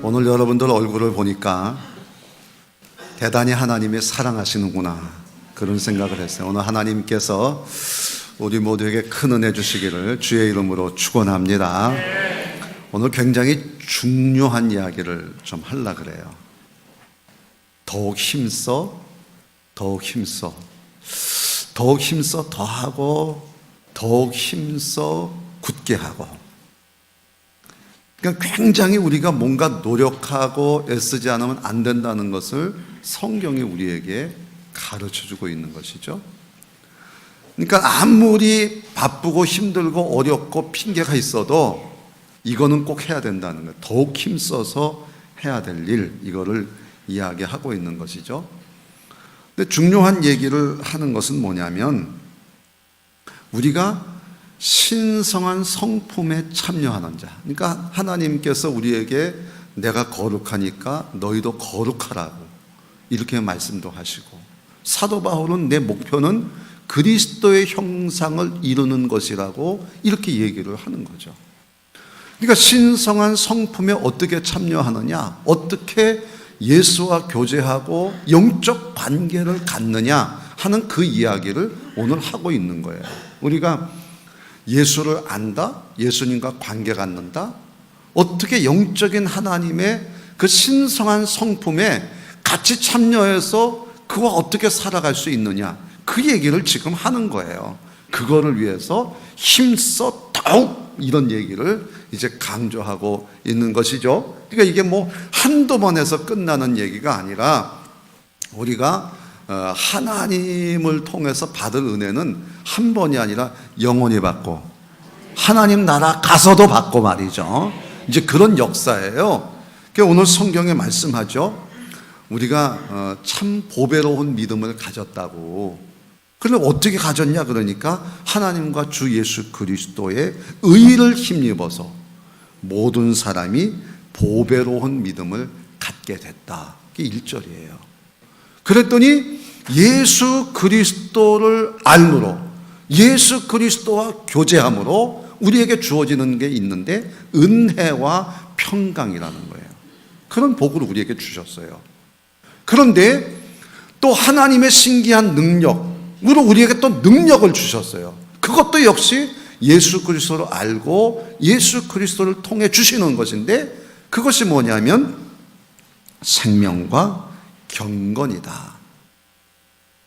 오늘 여러분들 얼굴을 보니까 대단히 하나님이 사랑하시는구나 그런 생각을 했어요. 오늘 하나님께서 우리 모두에게 큰 은혜 주시기를 주의 이름으로 축원합니다. 오늘 굉장히 중요한 이야기를 좀 하려고 그래요. 더욱 힘써, 더욱 힘써, 더욱 힘써 더하고 더욱 힘써 굳게 하고. 그러니까 굉장히 우리가 뭔가 노력하고 애쓰지 않으면 안 된다는 것을 성경이 우리에게 가르쳐주고 있는 것이죠. 그러니까 아무리 바쁘고 힘들고 어렵고 핑계가 있어도 이거는 꼭 해야 된다는 거예요. 더욱 힘써서 해야 될 일, 이거를 이야기하고 있는 것이죠. 근데 중요한 얘기를 하는 것은 뭐냐면 우리가 신성한 성품에 참여하는 자. 그러니까 하나님께서 우리에게 내가 거룩하니까 너희도 거룩하라고 이렇게 말씀도 하시고, 사도 바울은 내 목표는 그리스도의 형상을 이루는 것이라고 이렇게 얘기를 하는 거죠. 그러니까 신성한 성품에 어떻게 참여하느냐, 어떻게 예수와 교제하고 영적 관계를 갖느냐 하는 그 이야기를 오늘 하고 있는 거예요. 우리가 예수를 안다, 예수님과 관계 갖는다, 어떻게 영적인 하나님의 그 신성한 성품에 같이 참여해서 그와 어떻게 살아갈 수 있느냐, 그 얘기를 지금 하는 거예요. 그거를 위해서 힘써 더욱 이런 얘기를 이제 강조하고 있는 것이죠. 그러니까 이게 뭐 한두 번 해서 끝나는 얘기가 아니라 우리가 하나님을 통해서 받을 은혜는 한 번이 아니라 영원히 받고 하나님 나라 가서도 받고 말이죠. 이제 그런 역사예요. 그러니까 오늘 성경에 말씀하죠. 우리가 참 보배로운 믿음을 가졌다고. 그런데 어떻게 가졌냐 그러니까 하나님과 주 예수 그리스도의 의를 힘입어서 모든 사람이 보배로운 믿음을 갖게 됐다. 그게 1절이에요. 그랬더니 예수 그리스도를 알므로, 예수 그리스도와 교제함으로 우리에게 주어지는 게 있는데 은혜와 평강이라는 거예요. 그런 복을 우리에게 주셨어요. 그런데 또 하나님의 신기한 능력으로 우리에게 또 능력을 주셨어요. 그것도 역시 예수 그리스도를 알고 예수 그리스도를 통해 주시는 것인데, 그것이 뭐냐면 생명과 경건이다.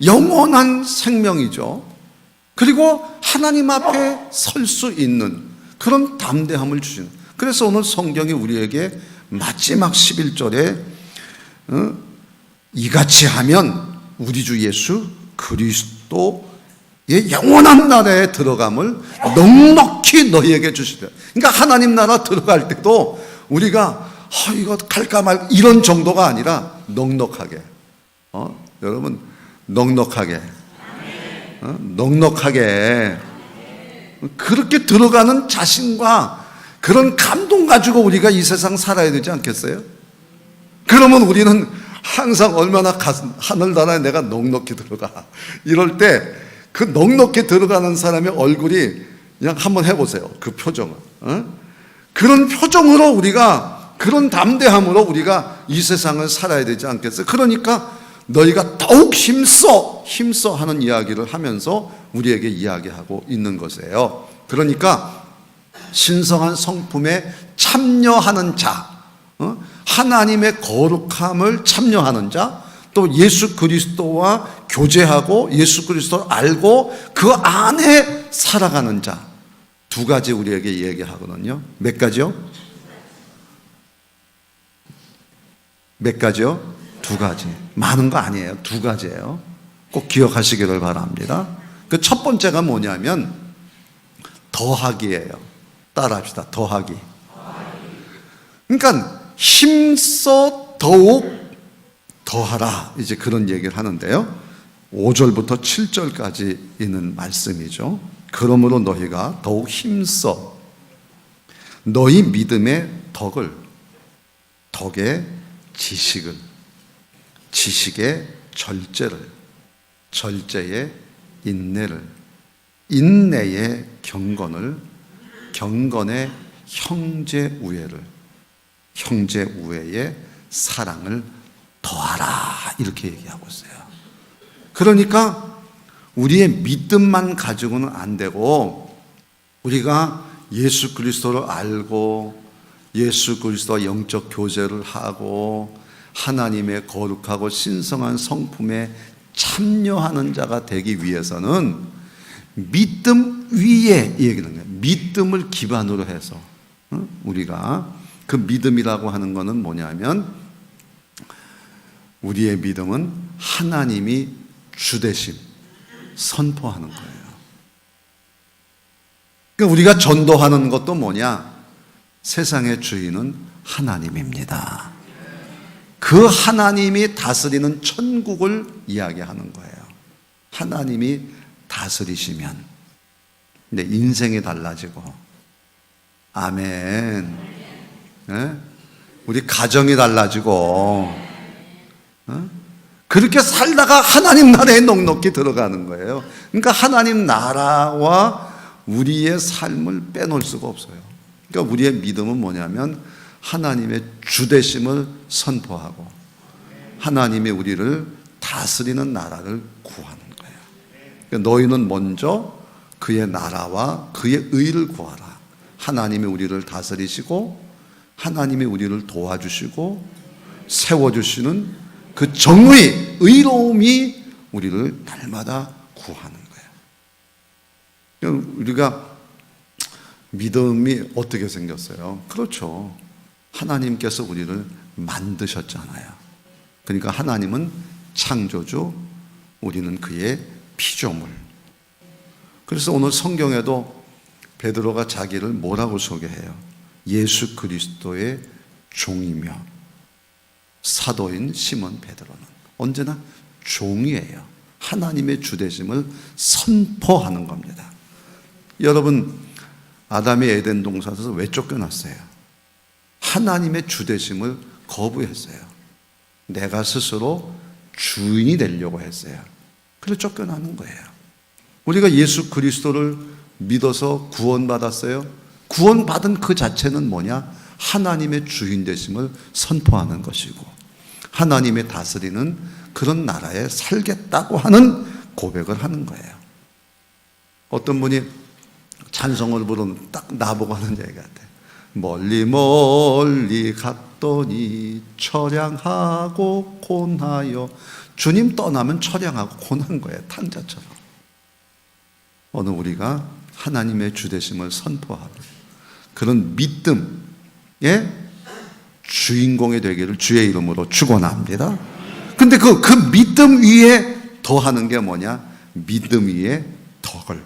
영원한 생명이죠. 그리고 하나님 앞에 설 수 있는 그런 담대함을 주시는. 그래서 오늘 성경이 우리에게 마지막 11절에 이같이 하면 우리 주 예수 그리스도의 영원한 나라에 들어감을 넉넉히 너희에게 주시되. 그러니까 하나님 나라 들어갈 때도 우리가 이거 갈까 말까 이런 정도가 아니라 넉넉하게, 여러분 넉넉하게, 넉넉하게 그렇게 들어가는 자신과 그런 감동 가지고 우리가 이 세상 살아야 되지 않겠어요? 그러면 우리는 항상 얼마나 하늘나라에 내가 넉넉히 들어가, 이럴 때 그 넉넉히 들어가는 사람의 얼굴이 그냥 한번 해보세요. 그 표정을, 그런 표정으로 우리가, 그런 담대함으로 우리가 이 세상을 살아야 되지 않겠어요? 그러니까 너희가 더욱 힘써 하는 이야기를 하면서 우리에게 이야기하고 있는 것이에요. 그러니까 신성한 성품에 참여하는 자, 하나님의 거룩함을 참여하는 자, 또 예수 그리스도와 교제하고 예수 그리스도를 알고 그 안에 살아가는 자, 두 가지 우리에게 얘기하거든요. 몇 가지요? 몇 가지요? 두 가지. 많은 거 아니에요. 두 가지예요. 꼭 기억하시기를 바랍니다. 그 첫 번째가 뭐냐면 더하기예요. 따라합시다. 더하기. 그러니까 힘써 더욱 더하라, 이제 그런 얘기를 하는데요. 5절부터 7절까지 있는 말씀이죠. 그러므로 너희가 더욱 힘써 너희 믿음의 덕을, 덕의 지식을, 지식의 절제를, 절제의 인내를, 인내의 경건을, 경건의 형제 우애를, 형제 우애의 사랑을 더하라 이렇게 얘기하고 있어요. 그러니까 우리의 믿음만 가지고는 안 되고 우리가 예수 그리스도를 알고 예수 그리스도와 영적 교제를 하고 하나님의 거룩하고 신성한 성품에 참여하는 자가 되기 위해서는 믿음 위에 얘기하는 거예요. 믿음을 기반으로 해서 우리가 그 믿음이라고 하는 것은 뭐냐면 우리의 믿음은 하나님이 주되심 선포하는 거예요. 그러니까 우리가 전도하는 것도 뭐냐? 세상의 주인은 하나님입니다. 그 하나님이 다스리는 천국을 이야기하는 거예요. 하나님이 다스리시면 내 인생이 달라지고, 아멘. 네? 우리 가정이 달라지고, 그렇게 살다가 하나님 나라에 넉넉히 들어가는 거예요. 그러니까 하나님 나라와 우리의 삶을 빼놓을 수가 없어요. 그러니까 우리의 믿음은 뭐냐면 하나님의 주되심을 선포하고 하나님이 우리를 다스리는 나라를 구하는 거예요. 그러니까 너희는 먼저 그의 나라와 그의 의를 구하라. 하나님이 우리를 다스리시고 하나님이 우리를 도와주시고 세워주시는 그 정의, 의로움이 우리를 날마다 구하는 거예요. 우리가 믿음이 어떻게 생겼어요? 그렇죠. 하나님께서 우리를 만드셨잖아요. 그러니까 하나님은 창조주, 우리는 그의 피조물. 그래서 오늘 성경에도 베드로가 자기를 뭐라고 소개해요? 예수 그리스도의 종이며 사도인 시몬 베드로는 언제나 종이에요. 하나님의 주되심을 선포하는 겁니다. 여러분, 아담이 에덴 동산에서 왜 쫓겨났어요? 하나님의 주되심을 거부했어요. 내가 스스로 주인이 되려고 했어요. 그래서 쫓겨나는 거예요. 우리가 예수 그리스도를 믿어서 구원받았어요. 구원받은 그 자체는 뭐냐? 하나님의 주인 되심을 선포하는 것이고 하나님의 다스리는 그런 나라에 살겠다고 하는 고백을 하는 거예요. 어떤 분이 찬송을 부르면 딱 나보고 하는 얘기 같아요. 멀리 멀리 갔더니 처량하고 곤하여. 주님 떠나면 처량하고 곤한 거예요. 탕자처럼. 오늘 우리가 하나님의 주되심을 선포하고 그런 믿음의 주인공이 되기를 주의 이름으로 축원합니다. 근데 그 믿음 위에 더하는 게 뭐냐? 믿음 위에 덕을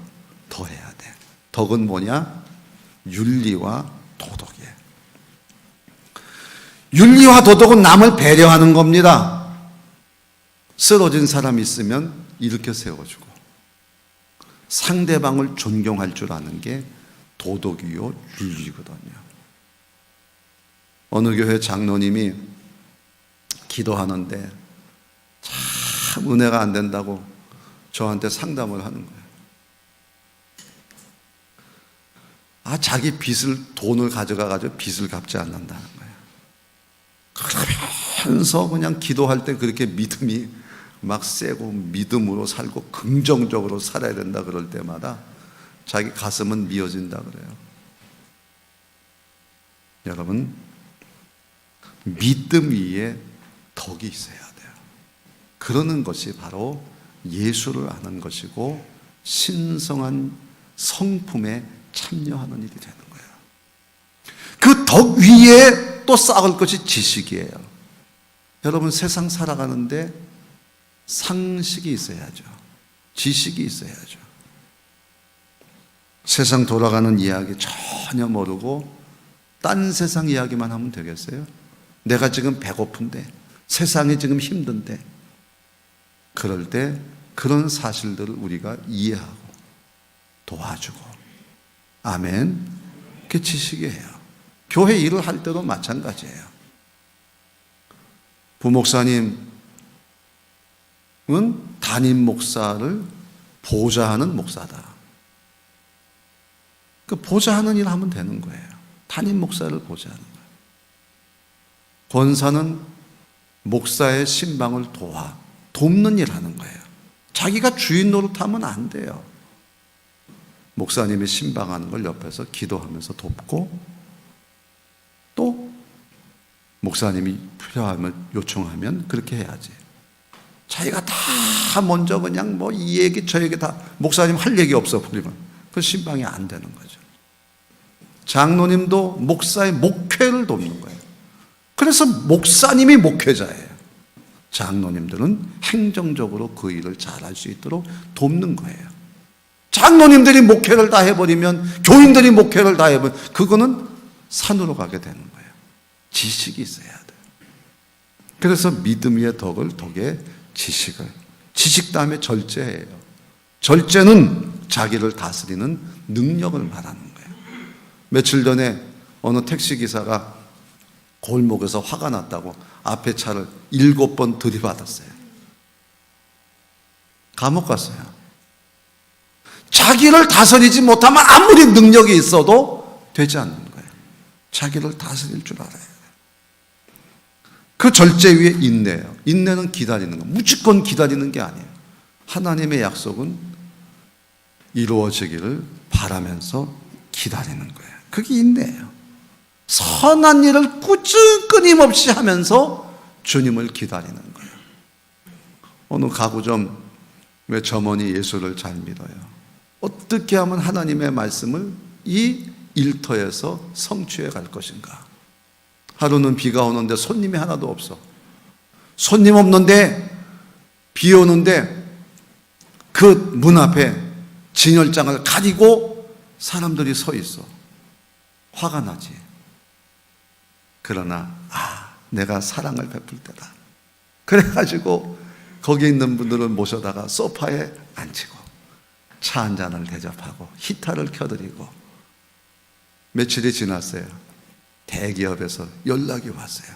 더해야 돼. 덕은 뭐냐? 윤리와 도덕이에요. 윤리와 도덕은 남을 배려하는 겁니다. 쓰러진 사람이 있으면 일으켜 세워주고 상대방을 존경할 줄 아는 게 도덕이요 윤리거든요. 어느 교회 장로님이 기도하는데 참 은혜가 안 된다고 저한테 상담을 하는 거예요. 자기 돈을 가져가가지고 빚을 갚지 않는다는 거예요. 그러면서 그냥 기도할 때 그렇게 믿음이 막 세고 믿음으로 살고 긍정적으로 살아야 된다 그럴 때마다 자기 가슴은 미어진다 그래요. 여러분, 믿음 위에 덕이 있어야 돼요. 그러는 것이 바로 예수를 아는 것이고 신성한 성품에 참여하는 일이 되는 거예요. 그 덕 위에 또 쌓을 것이 지식이에요. 여러분, 세상 살아가는데 상식이 있어야죠. 지식이 있어야죠. 세상 돌아가는 이야기 전혀 모르고 딴 세상 이야기만 하면 되겠어요? 내가 지금 배고픈데, 세상이 지금 힘든데, 그럴 때 그런 사실들을 우리가 이해하고 도와주고, 아멘. 그게 지식이에요. 교회 일을 할 때도 마찬가지예요. 부목사님은 담임 목사를 보좌하는 목사다. 그 보좌하는 일 하면 되는 거예요. 담임 목사를 보좌하는 거예요. 권사는 목사의 신방을 돕는 일 하는 거예요. 자기가 주인 노릇하면 안 돼요. 목사님이 신방하는 걸 옆에서 기도하면서 돕고, 또 목사님이 필요하면 요청하면 그렇게 해야지. 자기가 다 먼저 그냥 뭐 이 얘기 저 얘기 다 목사님 할 얘기 없어 버리면 그 신방이 안 되는 거죠. 장로님도 목사의 목회를 돕는 거예요. 그래서 목사님이 목회자예요. 장로님들은 행정적으로 그 일을 잘할 수 있도록 돕는 거예요. 장로님들이 목회를 다 해버리면, 교인들이 목회를 다 해버리면 그거는 산으로 가게 되는 거예요. 지식이 있어야 돼요. 그래서 믿음 위에 덕에 지식 다음에 절제예요. 절제는 자기를 다스리는 능력을 말하는 거예요. 며칠 전에 어느 택시기사가 골목에서 화가 났다고 앞에 차를 7번 들이받았어요. 감옥 갔어요. 자기를 다스리지 못하면 아무리 능력이 있어도 되지 않는 거예요. 자기를 다스릴 줄 알아야 돼요. 그 절제 위에 인내예요. 인내는 기다리는 거, 무조건 기다리는 게 아니에요. 하나님의 약속은 이루어지기를 바라면서 기다리는 거예요. 그게 인내예요. 선한 일을 끊임없이 하면서 주님을 기다리는 거예요. 어느 가구점 왜 점원이 예수를 잘 믿어요? 어떻게 하면 하나님의 말씀을 이 일터에서 성취해 갈 것인가? 하루는 비가 오는데 손님이 하나도 없어. 손님 없는데 비 오는데 그 문 앞에 진열장을 가리고 사람들이 서 있어. 화가 나지. 그러나 내가 사랑을 베풀 때다. 그래가지고 거기 있는 분들을 모셔다가 소파에 앉히고 차 한 잔을 대접하고 히터를 켜드리고, 며칠이 지났어요. 대기업에서 연락이 왔어요.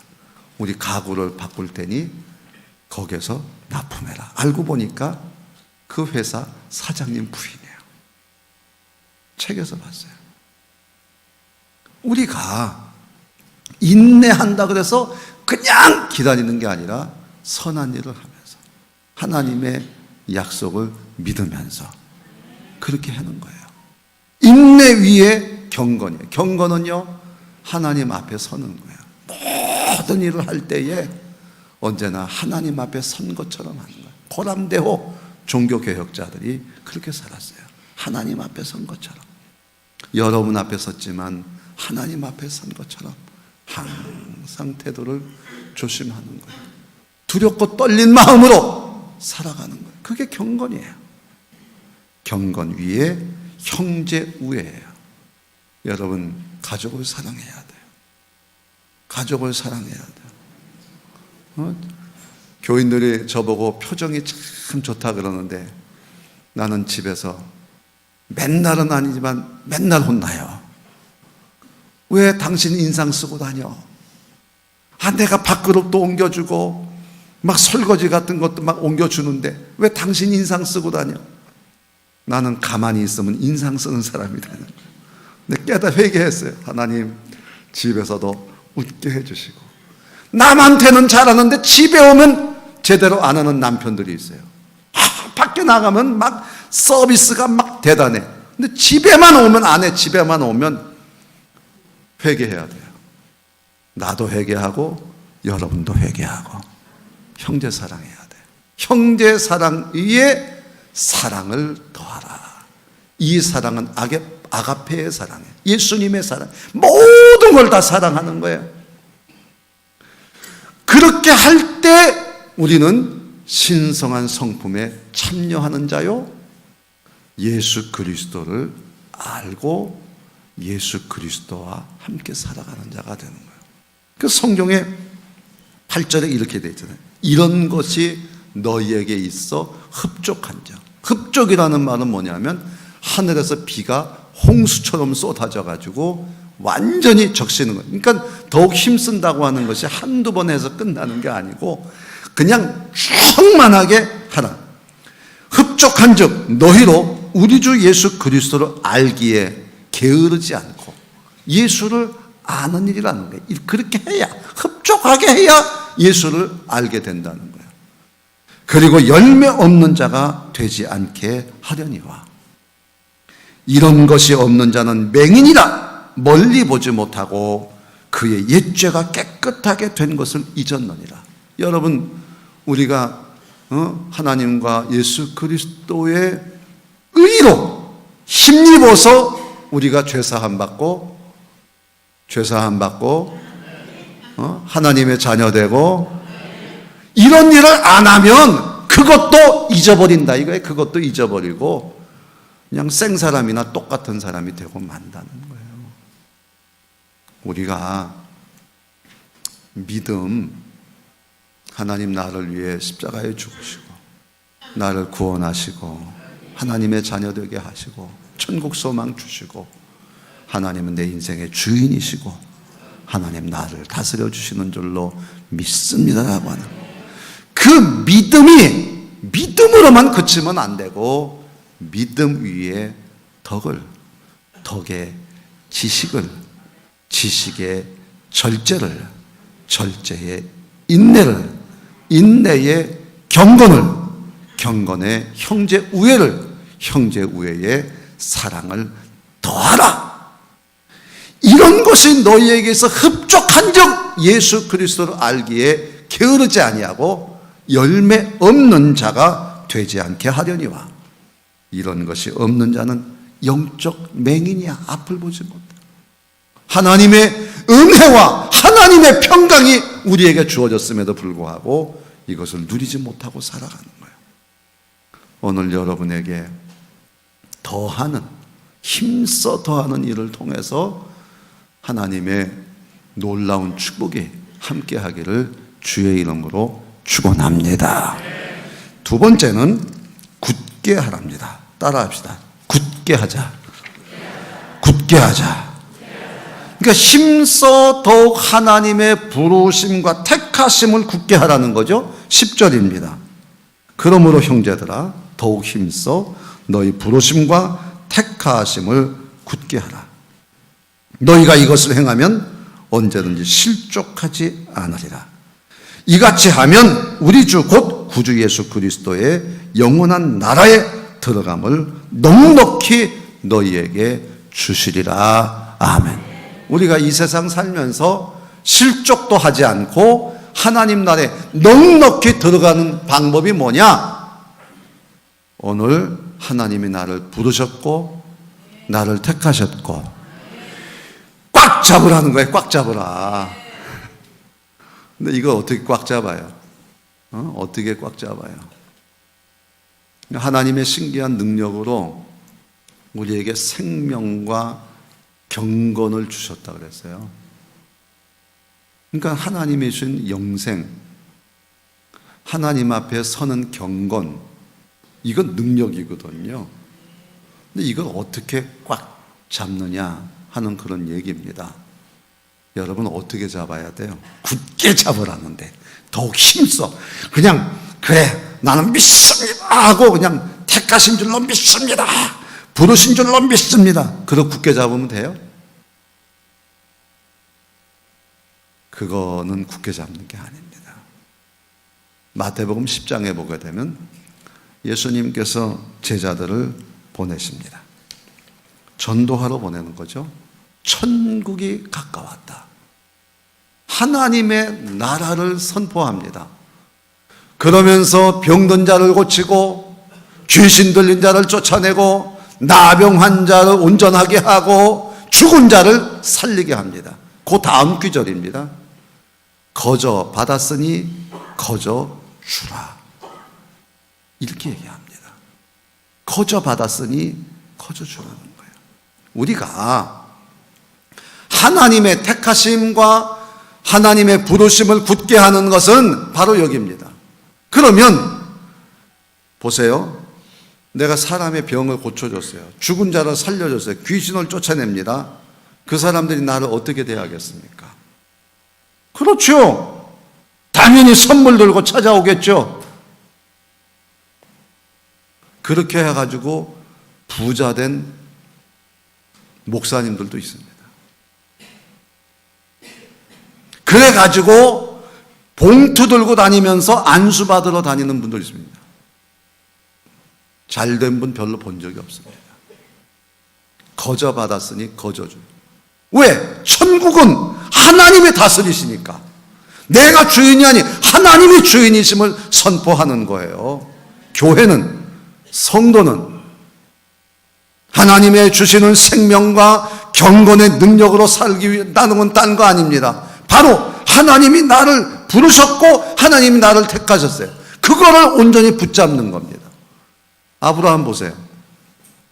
우리 가구를 바꿀 테니 거기서 납품해라. 알고 보니까 그 회사 사장님 부인이에요. 책에서 봤어요. 우리가 인내한다 그래서 그냥 기다리는 게 아니라 선한 일을 하면서 하나님의 약속을 믿으면서 그렇게 하는 거예요. 인내 위에 경건이에요. 경건은요, 하나님 앞에 서는 거예요. 모든 일을 할 때에 언제나 하나님 앞에 선 것처럼 하는 거예요. 고람대호 종교개혁자들이 그렇게 살았어요. 하나님 앞에 선 것처럼. 여러분 앞에 섰지만 하나님 앞에 선 것처럼 항상 태도를 조심하는 거예요. 두렵고 떨린 마음으로 살아가는 거예요. 그게 경건이에요. 경건 위에 형제 우애예요. 여러분, 가족을 사랑해야 돼요. 가족을 사랑해야 돼요. 교인들이 저보고 표정이 참 좋다 그러는데 나는 집에서 맨날은 아니지만 맨날 혼나요. 왜 당신 인상 쓰고 다녀? 내가 밥그릇도 옮겨주고 막 설거지 같은 것도 막 옮겨주는데 왜 당신 인상 쓰고 다녀? 나는 가만히 있으면 인상 쓰는 사람이다. 근데 깨닫 회개했어요. 하나님, 집에서도 웃게 해주시고, 남한테는 잘하는데 집에 오면 제대로 안 하는 남편들이 있어요. 밖에 나가면 막 서비스가 막 대단해. 근데 집에만 오면 안 해. 집에만 오면 회개해야 돼요. 나도 회개하고 여러분도 회개하고 형제 사랑해야 돼요. 형제 사랑 위에 사랑을 더하라. 이 사랑은 아가페의 사랑이에요. 예수님의 사랑. 모든 걸 다 사랑하는 거예요. 그렇게 할 때 우리는 신성한 성품에 참여하는 자요, 예수 그리스도를 알고 예수 그리스도와 함께 살아가는 자가 되는 거예요. 그 성경에 8절에 이렇게 되어 있잖아요. 이런 것이 너희에게 있어 흡족한 자. 흡족이라는 말은 뭐냐면 하늘에서 비가 홍수처럼 쏟아져 가지고 완전히 적시는 거예요. 그러니까 더욱 힘쓴다고 하는 것이 한두 번 해서 끝나는 게 아니고 그냥 충만하게 하라. 흡족한 즉 너희로 우리 주 예수 그리스도를 알기에 게으르지 않고 예수를 아는 일이라는 거예요. 그렇게 해야, 흡족하게 해야 예수를 알게 된다는 거예요. 그리고 열매 없는 자가 되지 않게 하려니와. 이런 것이 없는 자는 맹인이라 멀리 보지 못하고 그의 옛죄가 깨끗하게 된 것을 잊었느니라. 여러분, 우리가 하나님과 예수 그리스도의 의로 힘입어서 우리가 죄사함 받고 하나님의 자녀 되고 이런 일을 안 하면 그것도 잊어버린다 이거예요. 그것도 잊어버리고 그냥 생사람이나 똑같은 사람이 되고 만다는 거예요. 우리가 믿음, 하나님 나를 위해 십자가에 죽으시고 나를 구원하시고 하나님의 자녀 되게 하시고 천국 소망 주시고 하나님은 내 인생의 주인이시고 하나님 나를 다스려 주시는 줄로 믿습니다라고 하는 그 믿음이 믿음으로만 그치면 안 되고 믿음 위에 덕의 지식을, 지식의 절제를, 절제의 인내를, 인내의 경건을, 경건의 형제 우애를, 형제 우애의 사랑을 더하라. 이런 것이 너희에게서 흡족한즉 예수 그리스도를 알기에 게으르지 아니하고 열매 없는 자가 되지 않게 하려니와. 이런 것이 없는 자는 영적 맹인이야. 앞을 보지 못해. 하나님의 은혜와 하나님의 평강이 우리에게 주어졌음에도 불구하고 이것을 누리지 못하고 살아가는 거예요. 오늘 여러분에게 더하는, 힘써 더하는 일을 통해서 하나님의 놀라운 축복이 함께하기를 주의 이름으로 축원합니다. 두 번째는 굳게 하랍니다. 따라합시다. 굳게 하자. 굳게 하자. 그러니까 힘써 더욱 하나님의 부르심과 택하심을 굳게 하라는 거죠. 10절입니다. 그러므로 형제들아 더욱 힘써 너희 부르심과 택하심을 굳게 하라. 너희가 이것을 행하면 언제든지 실족하지 않으리라. 이같이 하면 우리 주 곧 구주 예수 그리스도의 영원한 나라에 들어감을 넉넉히 너희에게 주시리라. 아멘. 우리가 이 세상 살면서 실족도 하지 않고 하나님 나라에 넉넉히 들어가는 방법이 뭐냐? 오늘 하나님이 나를 부르셨고 나를 택하셨고 꽉 잡으라는 거예요. 꽉 잡으라. 근데 이거 어떻게 꽉 잡아요? 어떻게 꽉 잡아요? 하나님의 신기한 능력으로 우리에게 생명과 경건을 주셨다 그랬어요. 그러니까 하나님이 주신 영생, 하나님 앞에 서는 경건, 이건 능력이거든요. 근데 이걸 어떻게 꽉 잡느냐 하는 그런 얘기입니다. 여러분 어떻게 잡아야 돼요? 굳게 잡으라는데 더욱 힘써 그냥 그래 나는 믿습니다 하고 그냥 택하신 줄로 믿습니다, 부르신 줄로 믿습니다, 그렇게 굳게 잡으면 돼요? 그거는 굳게 잡는 게 아닙니다. 마태복음 10장에 보게 되면 예수님께서 제자들을 보내십니다. 전도하러 보내는 거죠. 천국이 가까웠다. 하나님의 나라를 선포합니다. 그러면서 병든 자를 고치고 귀신 들린 자를 쫓아내고 나병 환자를 온전하게 하고 죽은 자를 살리게 합니다. 그 다음 귀절입니다. 거저 받았으니 거저 주라. 이렇게 얘기합니다. 거저 받았으니 거저 주라는 거예요. 우리가 하나님의 택하심과 하나님의 부르심을 굳게 하는 것은 바로 여기입니다. 그러면 보세요. 내가 사람의 병을 고쳐줬어요. 죽은 자를 살려줬어요. 귀신을 쫓아냅니다. 그 사람들이 나를 어떻게 대하겠습니까? 그렇죠. 당연히 선물 들고 찾아오겠죠. 그렇게 해가지고 부자된 목사님들도 있습니다. 그래가지고 봉투 들고 다니면서 안수 받으러 다니는 분들 있습니다. 잘된 분 별로 본 적이 없습니다. 거저 받았으니 거저 주. 왜? 천국은 하나님이 다스리시니까. 내가 주인이 아니 하나님이 주인이심을 선포하는 거예요. 교회는, 성도는 하나님의 주시는 생명과 경건의 능력으로 살기 위해 나는 건 딴 거 아닙니다. 바로 하나님이 나를 부르셨고 하나님이 나를 택하셨어요. 그거를 온전히 붙잡는 겁니다. 아브라함 보세요.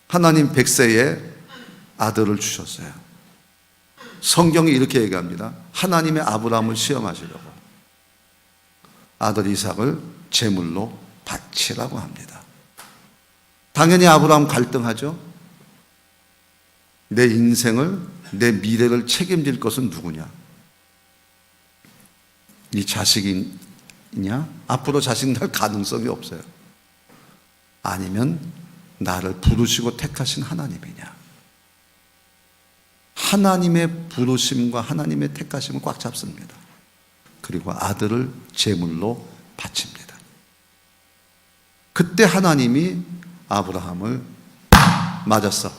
하나님 100세에 아들을 주셨어요. 성경이 이렇게 얘기합니다. 하나님의 아브라함을 시험하시려고 아들 이삭을 제물로 바치라고 합니다. 당연히 아브라함 갈등하죠. 내 인생을, 내 미래를 책임질 것은 누구냐? 이 자식이냐? 앞으로 자식 날 가능성이 없어요. 아니면 나를 부르시고 택하신 하나님이냐? 하나님의 부르심과 하나님의 택하심을 꽉 잡습니다. 그리고 아들을 제물로 바칩니다. 그때 하나님이 아브라함을 맞았어.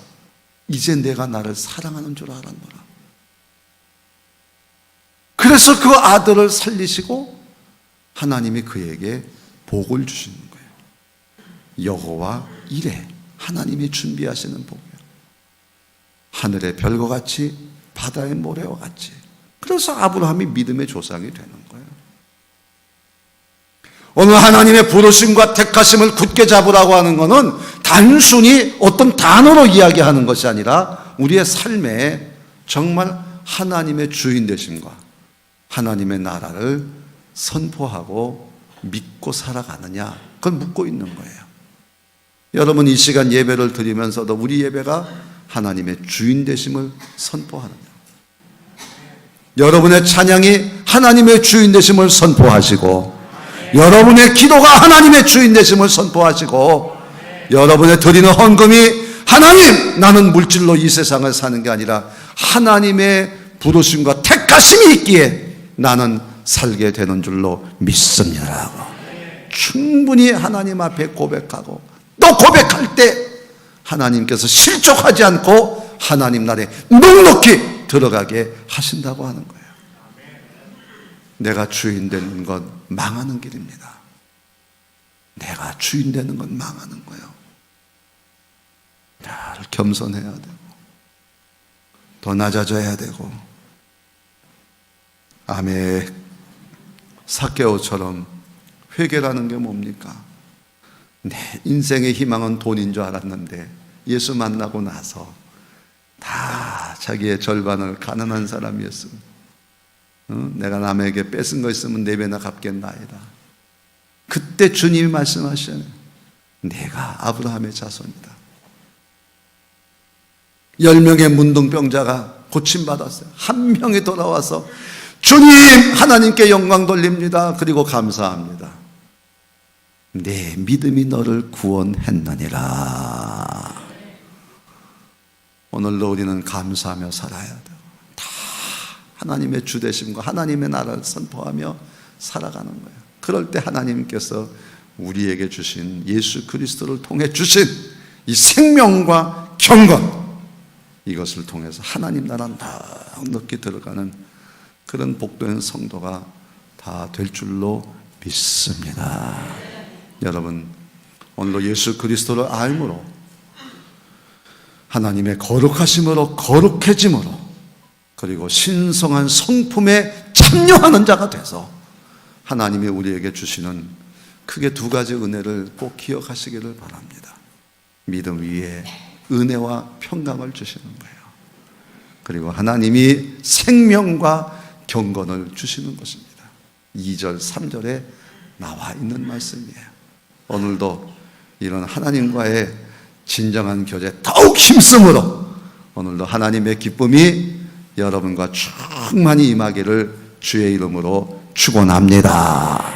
이제 내가 나를 사랑하는 줄 알았노라. 그래서 그 아들을 살리시고 하나님이 그에게 복을 주시는 거예요. 여호와 이레, 하나님이 준비하시는 복이에요. 하늘의 별과 같이 바다의 모래와 같이. 그래서 아브라함이 믿음의 조상이 되는 거예요. 오늘 하나님의 부르심과 택하심을 굳게 잡으라고 하는 것은 단순히 어떤 단어로 이야기하는 것이 아니라 우리의 삶에 정말 하나님의 주인 되심과 하나님의 나라를 선포하고 믿고 살아가느냐, 그걸 묻고 있는 거예요. 여러분, 이 시간 예배를 드리면서도 우리 예배가 하나님의 주인 되심을 선포하느냐, 여러분의 찬양이 하나님의 주인 되심을 선포하시고, 여러분의 기도가 하나님의 주인 되심을 선포하시고, 여러분의 드리는 헌금이 하나님, 나는 물질로 이 세상을 사는 게 아니라 하나님의 부르심과 택하심이 있기에 나는 살게 되는 줄로 믿습니다. 충분히 하나님 앞에 고백하고, 또 고백할 때 하나님께서 실족하지 않고 하나님 나라에 넉넉히 들어가게 하신다고 하는 거예요. 내가 주인 되는 건 망하는 길입니다. 내가 주인 되는 건 망하는 거예요. 늘 겸손해야 되고 더 낮아져야 되고, 아멘. 삭개오처럼 회개라는 게 뭡니까? 내 인생의 희망은 돈인 줄 알았는데 예수 만나고 나서 다 자기의 절반을 가난한 사람이었으면, 내가 남에게 뺏은 거 있으면 4배나 갚겠나이다. 그때 주님이 말씀하시잖아요. 내가 아브라함의 자손이다. 10명의 문둥병자가 고침받았어요. 한 명이 돌아와서 주님, 하나님께 영광 돌립니다. 그리고 감사합니다. 내 믿음이 너를 구원했느니라. 오늘도 우리는 감사하며 살아야 돼요. 다 하나님의 주되심과 하나님의 나라를 선포하며 살아가는 거예요. 그럴 때 하나님께서 우리에게 주신 예수 그리스도를 통해 주신 이 생명과 경건, 이것을 통해서 하나님 나라 넉넉히 들어가는 그런 복된 성도가 다 될 줄로 믿습니다. 여러분, 오늘도 예수 그리스도를 알므로 하나님의 거룩하심으로 거룩해짐으로, 그리고 신성한 성품에 참여하는 자가 돼서 하나님이 우리에게 주시는 크게 2가지 은혜를 꼭 기억하시기를 바랍니다. 믿음 위에 은혜와 평강을 주시는 거예요. 그리고 하나님이 생명과 경건을 주시는 것입니다. 2절, 3절에 나와 있는 말씀이에요. 오늘도 이런 하나님과의 진정한 교제 더욱 힘쓰므로 오늘도 하나님의 기쁨이 여러분과 충만히 임하기를 주의 이름으로 축원합니다.